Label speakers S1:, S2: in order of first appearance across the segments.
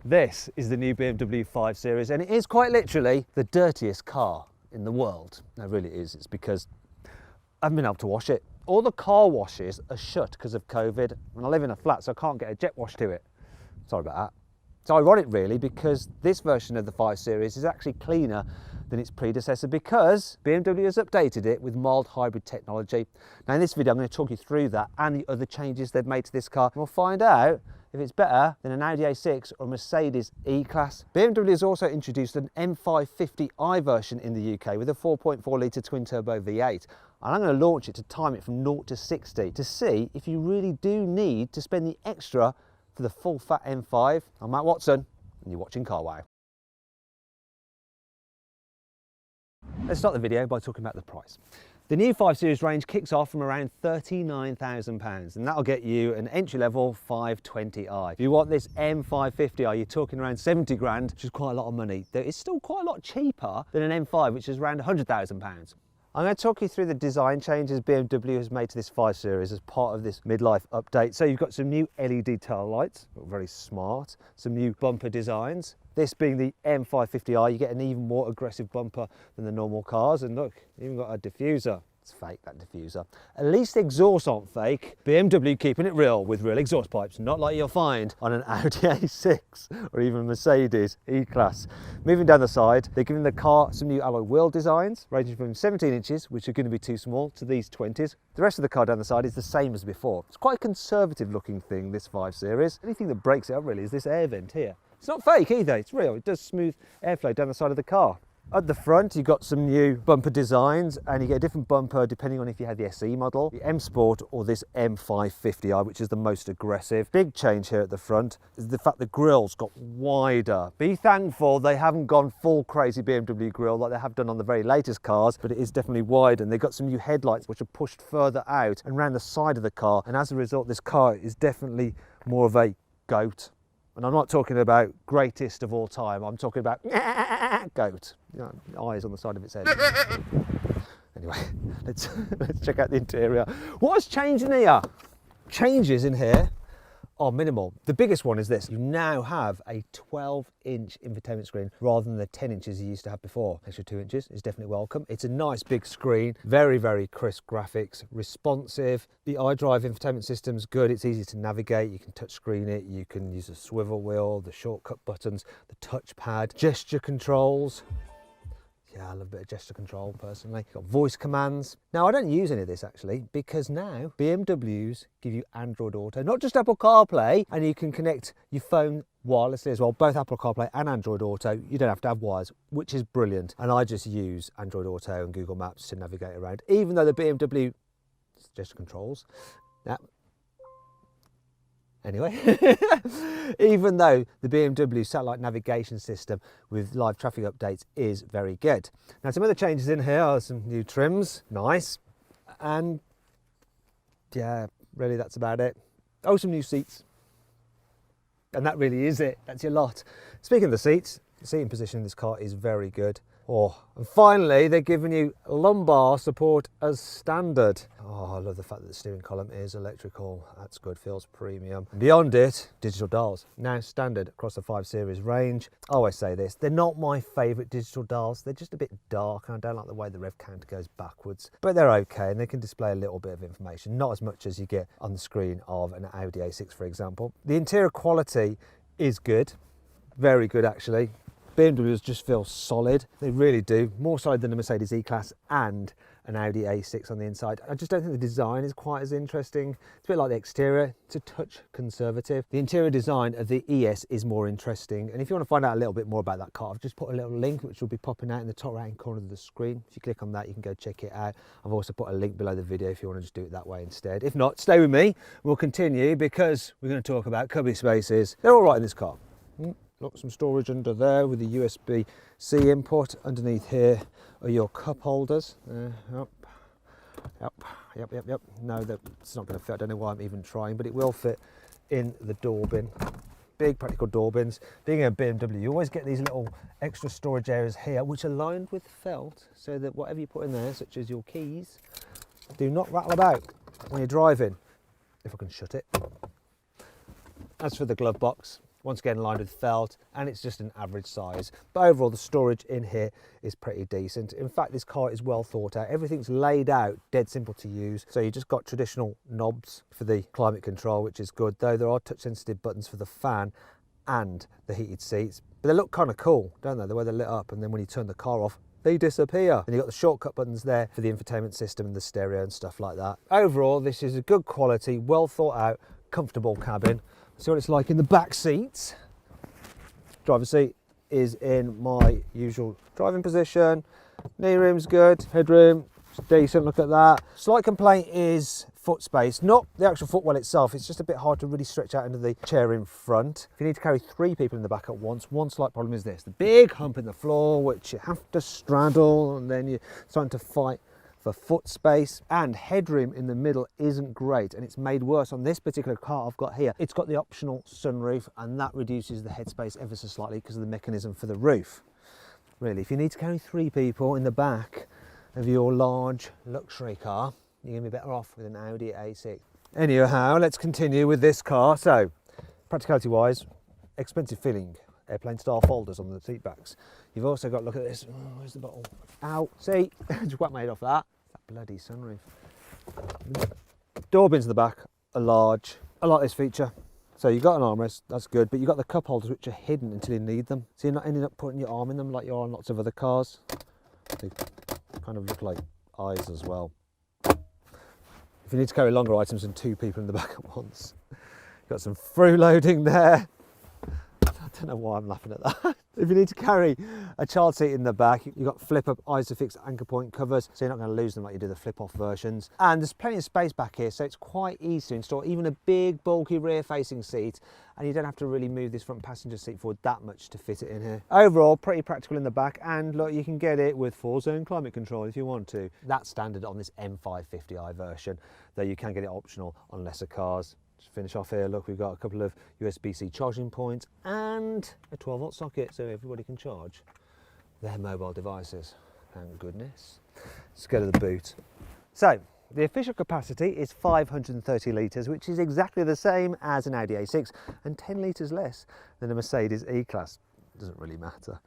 S1: This is the new BMW 5 Series, and it is quite literally the dirtiest car in the world. No, it really is. It's because I haven't been able to wash it. All the car washes are shut because of COVID, and I live in a flat, so I can't get a jet wash to it. Sorry about that. It's ironic, really, because this version of the 5 Series is actually cleaner than its predecessor because BMW has updated it with mild hybrid technology. Now, in this video, I'm going to talk you through that and the other changes they've made to this car. We'll find out if it's better than an Audi A6 or a Mercedes E-Class. BMW has also introduced an M550i version in the UK with a 4.4 litre twin-turbo V8. And I'm going to launch it to time it from 0 to 60 to see if you really do need to spend the extra for the full fat M5. I'm Matt Watson, and you're watching CarWow. Let's start the video by talking about the price. The new 5 Series range kicks off from around £39,000, and that'll get you an entry-level 520i. If you want this M550i, you're talking around 70 grand, which is quite a lot of money. It's still quite a lot cheaper than an M5, which is around £100,000. I'm going to talk you through the design changes BMW has made to this 5 Series as part of this midlife update. So you've got some new LED tail lights, very smart, some new bumper designs. This being the M550i, you get an even more aggressive bumper than the normal cars. And look, even got a diffuser. It's fake, that diffuser. At least the exhausts aren't fake. BMW keeping it real with real exhaust pipes, not like you'll find on an Audi A6 or even Mercedes E-Class. Moving down the side, they're giving the car some new alloy wheel designs, ranging from 17 inches, which are going to be too small, to these 20s. The rest of the car down the side is the same as before. It's quite a conservative looking thing, this 5 Series. The only thing that breaks it up really is this air vent here. It's not fake either, it's real. It does smooth airflow down the side of the car. At the front, you've got some new bumper designs, and you get a different bumper depending on if you have the SE model, the M Sport, or this M550i, which is the most aggressive. Big change here at the front is the fact the grille's got wider. Be thankful they haven't gone full crazy BMW grille like they have done on the very latest cars, but it is definitely wide, and they've got some new headlights which are pushed further out and around the side of the car, and as a result, this car is definitely more of a goat. And I'm not talking about greatest of all time, I'm talking about goat. You know, eyes on the side of its head. Anyway, let's check out the interior. What's changed in here? Changes in here are minimal. The biggest one is this. You now have a 12-inch infotainment screen rather than the 10 inches you used to have before. Extra 2 inches is definitely welcome. It's a nice big screen, very, very crisp graphics, responsive. The iDrive infotainment system's good. It's easy to navigate. You can touch screen it. You can use the swivel wheel, the shortcut buttons, the touchpad, gesture controls. Yeah, I love a bit of gesture control personally. Got voice commands. Now, I don't use any of this actually because now BMWs give you Android Auto, not just Apple CarPlay, and you can connect your phone wirelessly as well, both Apple CarPlay and Android Auto. You don't have to have wires, which is brilliant. And I just use Android Auto and Google Maps to navigate around, even though the BMW gesture controls. Now, anyway, even though the BMW satellite navigation system with live traffic updates is very good. Now, some other changes in here are some new trims, nice, and yeah, really that's about it. Oh, some new seats, and that really is it. That's your lot. Speaking of the seats, the seating position in this car is very good. Oh, and finally, they're giving you lumbar support as standard. Oh, I love the fact that the steering column is electrical. That's good, feels premium. And beyond it, digital dials, now standard across the 5 Series range. I always say this, they're not my favourite digital dials. They're just a bit dark, and I don't like the way the rev counter goes backwards. But they're okay, and they can display a little bit of information, not as much as you get on the screen of an Audi A6, for example. The interior quality is good, very good actually. BMWs just feel solid, they really do, more solid than a Mercedes E-Class and an Audi A6 on the inside. I just don't think the design is quite as interesting. It's a bit like the exterior, it's a touch conservative. The interior design of the ES is more interesting, and if you want to find out a little bit more about that car, I've just put a little link which will be popping out in the top right hand corner of the screen. If you click on that, you can go check it out. I've also put a link below the video if you want to just do it that way instead. If not, stay with me, we'll continue because we're going to talk about cubby spaces. They're all right in this car. Look, some storage under there with the USB-C input. Underneath here are your cup holders. Yep. No, that's not going to fit. I don't know why I'm even trying, but it will fit in the door bin. Big practical door bins. Being a BMW, you always get these little extra storage areas here, which are lined with felt, so that whatever you put in there, such as your keys, do not rattle about when you're driving. If I can shut it. As for the glove box, once again lined with felt, and it's just an average size. But overall, the storage in here is pretty decent. In fact, this car is well thought out. Everything's laid out, dead simple to use. So you just got traditional knobs for the climate control, which is good, though there are touch sensitive buttons for the fan and the heated seats. But they look kind of cool, don't they? The way they're lit up, and then when you turn the car off, they disappear. And you've got the shortcut buttons there for the infotainment system and the stereo and stuff like that. Overall, this is a good quality, well thought out, comfortable cabin. See what it's like in the back seats. Driver's seat is in my usual driving position. Knee room's good, headroom, decent, look at that. Slight complaint is foot space, not the actual footwell itself, it's just a bit hard to really stretch out into the chair in front. If you need to carry 3 people in the back at once, one slight problem is this, the big hump in the floor which you have to straddle, and then you're starting to fight for foot space, and headroom in the middle isn't great, and it's made worse on this particular car I've got here. It's got the optional sunroof, and that reduces the headspace ever so slightly because of the mechanism for the roof. Really, if you need to carry 3 people in the back of your large luxury car, you're going to be better off with an Audi A6. Anyhow, let's continue with this car. So, practicality wise, expensive feeling airplane style folders on the seat backs. You've also got, look at this, oh, where's the bottle? Ow, see, just whack my head off that. That bloody sunroof. Door bins in the back are large. I like this feature. So you've got an armrest, that's good, but you've got the cup holders which are hidden until you need them. So you're not ending up putting your arm in them like you are on lots of other cars. They kind of look like eyes as well. If you need to carry longer items than 2 people in the back at once. Got some through loading there. I don't know why I'm laughing at that. If you need to carry a child seat in the back, you've got flip-up Isofix anchor point covers, so you're not going to lose them like you do the flip-off versions. And there's plenty of space back here, so it's quite easy to install even a big, bulky rear-facing seat, and you don't have to really move this front passenger seat forward that much to fit it in here. Overall, pretty practical in the back, and look, you can get it with 4-zone climate control if you want to. That's standard on this M550i version, though you can get it optional on lesser cars. Just finish off here, look, we've got a couple of USB-C charging points and a 12-volt socket so everybody can charge their mobile devices. Thank goodness. Let's go to the boot. So, the official capacity is 530 litres, which is exactly the same as an Audi A6 and 10 litres less than a Mercedes E-Class. Doesn't really matter.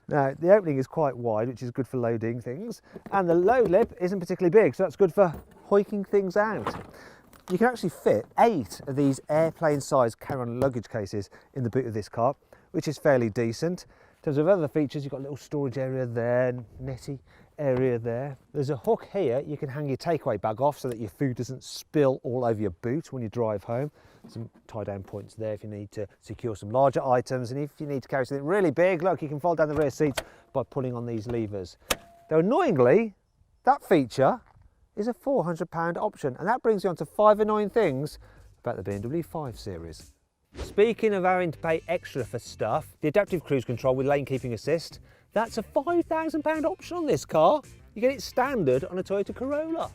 S1: Now, the opening is quite wide, which is good for loading things, and the load lip isn't particularly big, so that's good for hoiking things out. You can actually fit 8 of these airplane-sized carry-on luggage cases in the boot of this car, which is fairly decent. In terms of other features, you've got a little storage area there, netty area there. There's a hook here you can hang your takeaway bag off so that your food doesn't spill all over your boot when you drive home. Some tie-down points there if you need to secure some larger items, and if you need to carry something really big, look, you can fold down the rear seats by pulling on these levers. Though annoyingly, that feature is a £400 option, and that brings you on to 5 annoying things about the BMW 5 Series. Speaking of having to pay extra for stuff, the adaptive cruise control with lane keeping assist, that's a £5,000 option on this car. You get it standard on a Toyota Corolla.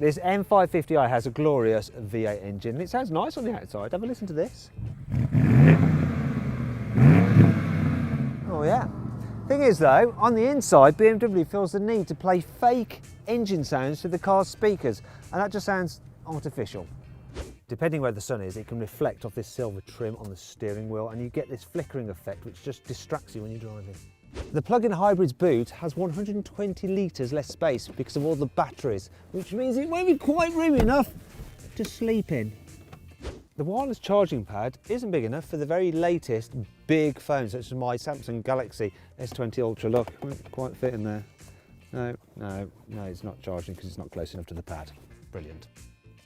S1: This M550i has a glorious V8 engine, and it sounds nice on the outside. Have a listen to this. Oh yeah. Thing is though, on the inside, BMW feels the need to play fake engine sounds to the car's speakers, and that just sounds artificial. Depending where the sun is, it can reflect off this silver trim on the steering wheel, and you get this flickering effect which just distracts you when you're driving. The plug-in hybrid's boot has 120 litres less space because of all the batteries, which means it won't be quite roomy enough to sleep in. The wireless charging pad isn't big enough for the very latest big phones, such as my Samsung Galaxy S20 Ultra. Look, won't quite fit in there. No, it's not charging because it's not close enough to the pad. Brilliant.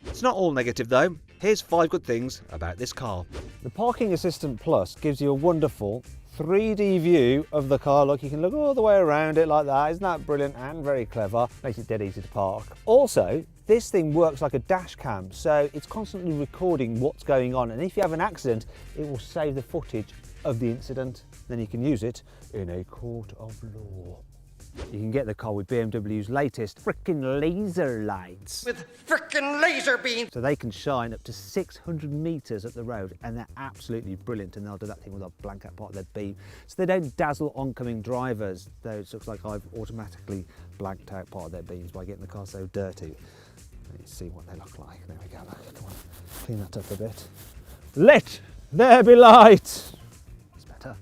S1: It's not all negative though. Here's 5 good things about this car. The Parking Assistant Plus gives you a wonderful 3D view of the car. Look, you can look all the way around it like that. Isn't that brilliant and very clever? Makes it dead easy to park. Also, this thing works like a dash cam, so it's constantly recording what's going on, and if you have an accident, it will save the footage of the incident. Then you can use it in a court of law. You can get the car with BMW's latest frickin' laser lights. With frickin' laser beams! So they can shine up to 600 metres up the road, and they're absolutely brilliant, and they'll do that thing with a blank out part of their beam. So they don't dazzle oncoming drivers, though it looks like I've automatically blanked out part of their beams by getting the car so dirty. Let's see what they look like. There we go, come on, clean that up a bit. Let There be light. It's better.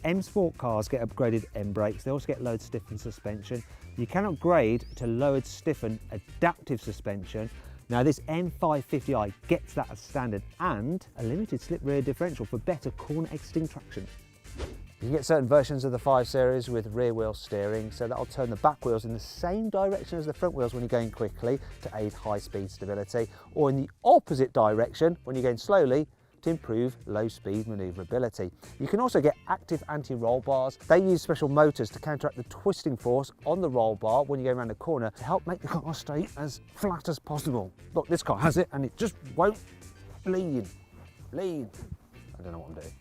S1: M Sport cars get upgraded M brakes. They also get lowered stiffened suspension. You can upgrade to lowered stiffened adaptive suspension. Now this M550i gets that as standard, and a limited slip rear differential for better corner exiting traction. You can get certain versions of the 5 Series with rear wheel steering, so that'll turn the back wheels in the same direction as the front wheels when you're going quickly to aid high speed stability, or in the opposite direction when you're going slowly to improve low-speed manoeuvrability. You can also get active anti-roll bars. They use special motors to counteract the twisting force on the roll bar when you go around the corner to help make the car stay as flat as possible. Look, this car has it and it just won't lean. I don't know what I'm doing.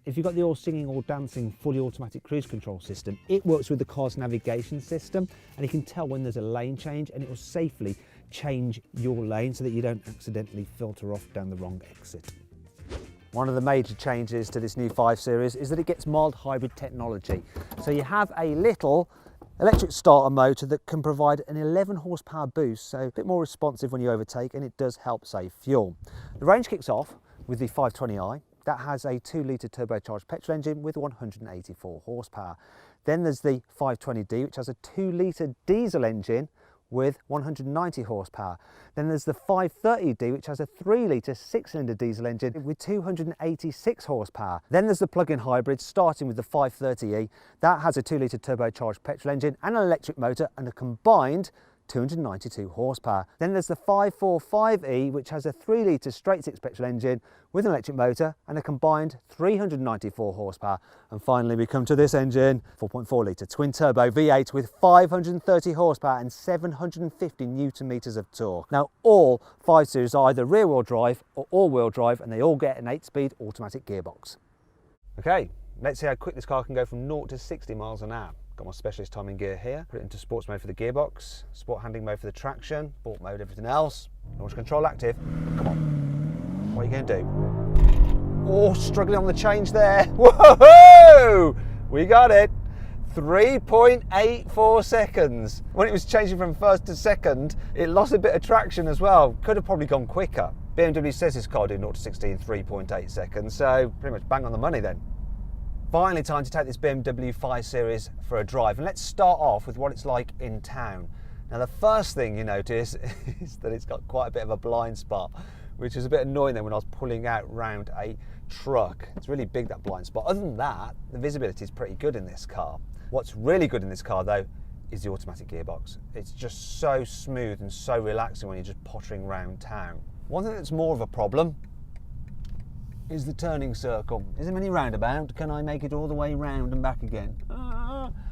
S1: If you've got the all singing, all dancing, fully automatic cruise control system, it works with the car's navigation system, and you can tell when there's a lane change, and it will safely change your lane so that you don't accidentally filter off down the wrong exit. One of the major changes to this new 5 Series is that it gets mild hybrid technology. So you have a little electric starter motor that can provide an 11 horsepower boost, so a bit more responsive when you overtake, and it does help save fuel. The range kicks off with the 520i. That has a 2-litre turbocharged petrol engine with 184 horsepower. Then there's the 520d, which has a 2-litre diesel engine with 190 horsepower. Then there's the 530d, which has a 3-litre 6-cylinder diesel engine with 286 horsepower. Then there's the plug-in hybrid, starting with the 530e. That has a 2-litre turbocharged petrol engine and an electric motor and a combined 292 horsepower. Then there's the 545e, which has a 3-litre straight-six petrol engine with an electric motor and a combined 394 horsepower. And finally we come to this engine, 4.4-litre twin-turbo V8 with 530 horsepower and 750 newton-meters of torque. Now all 5 Series are either rear-wheel drive or all-wheel drive, and they all get an 8-speed automatic gearbox. Okay, let's see how quick this car can go from 0 to 60 miles an hour. Got my specialist timing gear here. Put it into sports mode for the gearbox, sport handling mode for the traction, sport mode everything else. Launch control active. Come on, what are you going to do? Oh, struggling on the change there. Whoa! We got it. 3.84 seconds. When it was changing from first to second, it lost a bit of traction as well. Could have probably gone quicker. BMW says this car did 0 to 60 in 3.8 seconds, so pretty much bang on the money then. Finally, time to take this BMW 5 Series for a drive, and let's start off with what it's like in town. Now the first thing you notice is that it's got quite a bit of a blind spot, which is a bit annoying then when I was pulling out round a truck. It's really big, that blind spot. Other than that, the visibility is pretty good in this car. What's really good in this car though is the automatic gearbox. It's just so smooth and so relaxing when you're just pottering around town. One thing that's more of a problem is the turning circle. Is there many roundabout? Can I make it all the way round and back again?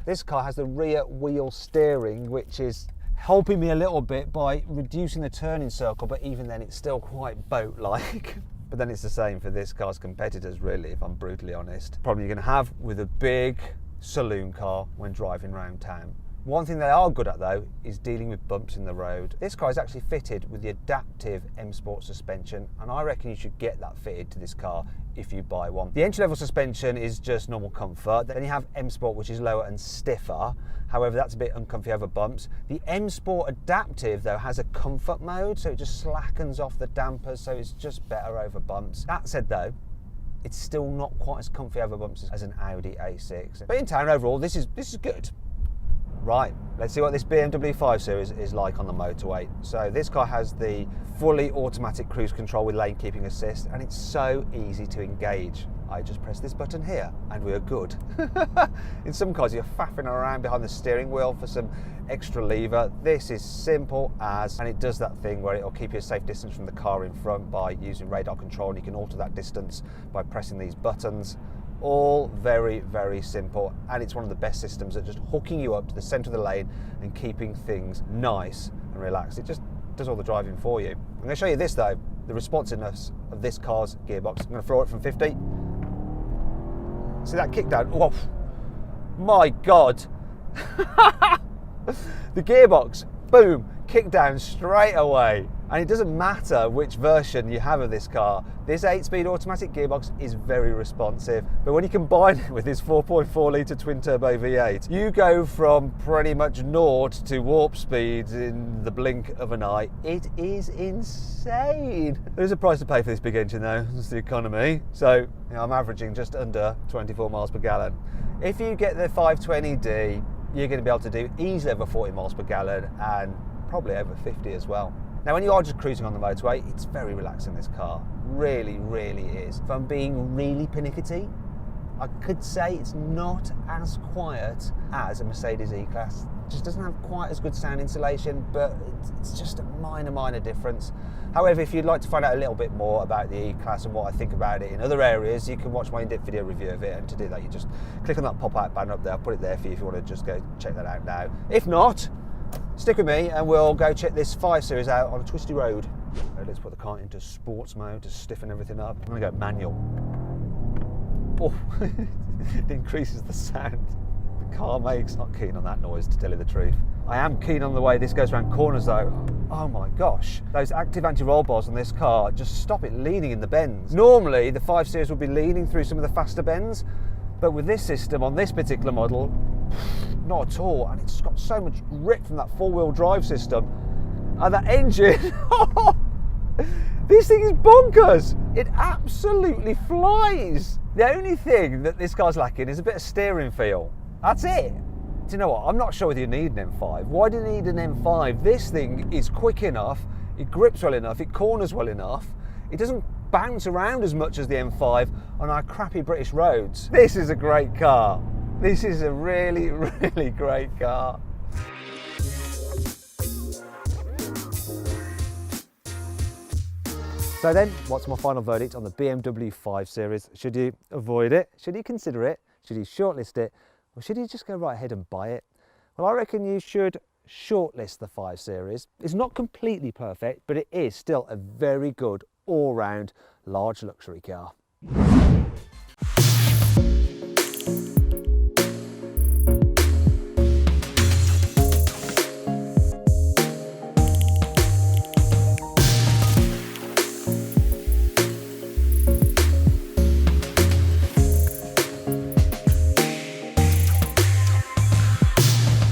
S1: This car has the rear wheel steering, which is helping me a little bit by reducing the turning circle, but even then it's still quite boat-like. But then it's the same for this car's competitors, really, if I'm brutally honest. Problem you're going to have with a big saloon car when driving around town. One thing they are good at though is dealing with bumps in the road. This car is actually fitted with the adaptive M Sport suspension, and I reckon you should get that fitted to this car if you buy one. The entry level suspension is just normal comfort. Then you have M Sport, which is lower and stiffer. However, that's a bit uncomfy over bumps. The M Sport Adaptive though has a comfort mode, so it just slackens off the dampers, so it's just better over bumps. That said though, it's still not quite as comfy over bumps as an Audi A6. But in town overall, this is good. Right, let's see what this BMW 5 Series is like on the motorway. So this car has the fully automatic cruise control with lane keeping assist, and it's so easy to engage. I just press this button here and we're good. In some cars you're faffing around behind the steering wheel for some extra lever. This is simple as, and it does that thing where it'll keep you a safe distance from the car in front by using radar control, and you can alter that distance by pressing these buttons. All very, very simple, and it's one of the best systems at just hooking you up to the centre of the lane and keeping things nice and relaxed. It just does all the driving for you. I'm going to show you this though, the responsiveness of this car's gearbox. I'm going to throw it from 50. See that kick down? Oh my God. The gearbox, boom, kick down straight away. And it doesn't matter which version you have of this car, this 8-speed automatic gearbox is very responsive. But when you combine it with this 4.4 litre twin-turbo V8, you go from pretty much 0 to warp speeds in the blink of an eye. It is insane. There's a price to pay for this big engine though, it's the economy. So I'm averaging just under 24 miles per gallon. If you get the 520D, you're going to be able to do easily over 40 miles per gallon and probably over 50 as well. Now when you are just cruising on the motorway, it's very relaxing, this car. Really, really is. If I'm being really pernickety, I could say it's not as quiet as a Mercedes E-Class. It just doesn't have quite as good sound insulation, but it's just a minor difference. However, if you'd like to find out a little bit more about the E-Class and what I think about it in other areas, you can watch my in-depth video review of it, and to do that you just click on that pop-out banner up there. I'll put it there for you if you want to just go check that out now. If not, stick with me and we'll go check this 5 Series out on a twisty road. Right, let's put the car into sports mode to stiffen everything up. I'm going to go manual. Oh, it increases the sound the car makes. Not keen on that noise, to tell you the truth. I am keen on the way this goes around corners though. Oh my gosh, those active anti-roll bars on this car just stop it leaning in the bends. Normally the 5 Series would be leaning through some of the faster bends, but with this system on this particular model, not at all. And it's got so much grip from that 4-wheel drive system. And that engine, this thing is bonkers. It absolutely flies. The only thing that this car's lacking is a bit of steering feel. That's it. Do you know what? I'm not sure whether you need an M5. Why do you need an M5? This thing is quick enough, it grips well enough, it corners well enough, it doesn't bounce around as much as the M5 on our crappy British roads. This is a great car. This is a really, really great car. So then, what's my final verdict on the BMW 5 Series? Should you avoid it? Should you consider it? Should you shortlist it? Or should you just go right ahead and buy it? Well, I reckon you should shortlist the 5 Series. It's not completely perfect, but it is still a very good all-round large luxury car.